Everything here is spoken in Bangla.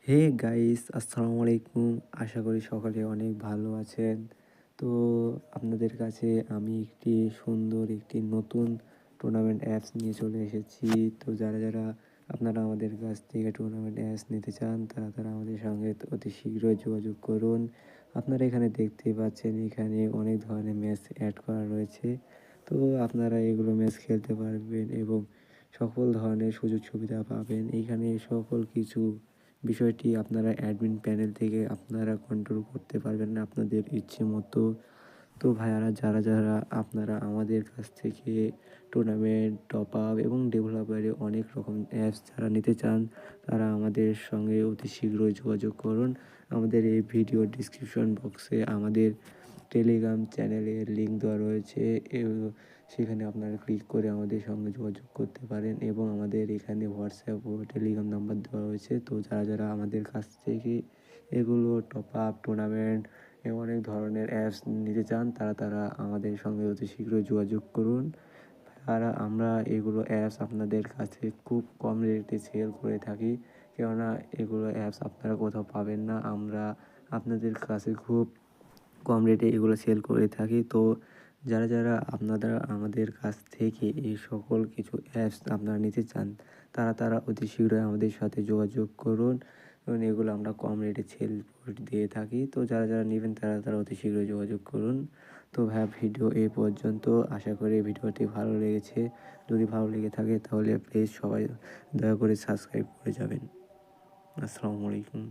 হে গাইস, আসসালামু আলাইকুম। আশা করি সকলে অনেক ভালো আছেন। তো আপনাদের কাছে আমি একটি নতুন টুর্নামেন্ট অ্যাপস নিয়ে চলে এসেছি। তো যারা আপনারা আমাদের কাছ থেকে টুর্নামেন্ট অ্যাপস নিতে চান, তারা আমাদের সঙ্গে অতি শীঘ্রই যোগাযোগ করুন। আপনারা এখানে দেখতেই পাচ্ছেন, এখানে অনেক ধরনের ম্যাচ অ্যাড করা রয়েছে। তো আপনারা এগুলো ম্যাচ খেলতে পারবেন এবং সকল ধরনের সুযোগ সুবিধা পাবেন। এইখানে সকল কিছু বিষয়টি আপনারা অ্যাডমিন প্যানেল থেকে আপনারা কন্ট্রোল করতে পারবেন না আপনাদের ইচ্ছে মতো। তো ভাইয়ারা, যারা আপনারা আমাদের কাছ থেকে টুর্নামেন্ট, টপ আপ এবং ডেভেলপারে অনেক রকম অ্যাপস যারা নিতে চান, তারা আমাদের সঙ্গে অতি শীঘ্রই যোগাযোগ করুন। আমাদের এই ভিডিও ডিসক্রিপশন বক্সে আমাদের টেলিগ্রাম চ্যানেলের লিঙ্ক দেওয়া রয়েছে। সেখানে আপনারা ক্লিক করে আমাদের সঙ্গে যোগাযোগ করতে পারেন এবং আমাদের এখানে হোয়াটসঅ্যাপ ও টেলিগ্রাম নাম্বার দেওয়া রয়েছে। তো যারা আমাদের কাছ থেকে এগুলো টপ আপ, টুর্নামেন্ট এবং অনেক ধরনের অ্যাপস নিতে চান, তারা আমাদের সঙ্গে অতি শীঘ্রই যোগাযোগ করুন। আর আমরা এগুলো অ্যাপস আপনাদের কাছে খুব কম রেটে সেল করে থাকি, কেননা এগুলো অ্যাপস আপনারা কোথাও পাবেন না। আমরা আপনাদের কাছে খুব কম রেটে এগুলো সেল করে থাকি। তো যারা আপনারা আমাদের কাছ থেকে এই সকল কিছু অ্যাপস আপনারা নিতে চান, তারা অতি শীঘ্রই আমাদের সাথে যোগাযোগ করুন। কারণ এগুলো আমরা কম রেটে সেল করে দিয়ে থাকি। তো যারা নেবেন, তারা অতি শীঘ্রই যোগাযোগ করুন। তো ভাইয়া, ভিডিও এই পর্যন্ত। আশা করি ভিডিওটি ভালো লেগেছে। যদি ভালো লেগে থাকে তাহলে প্লিজ সবাই দয়া করে সাবস্ক্রাইব করে যাবেন। আসসালামু আলাইকুম।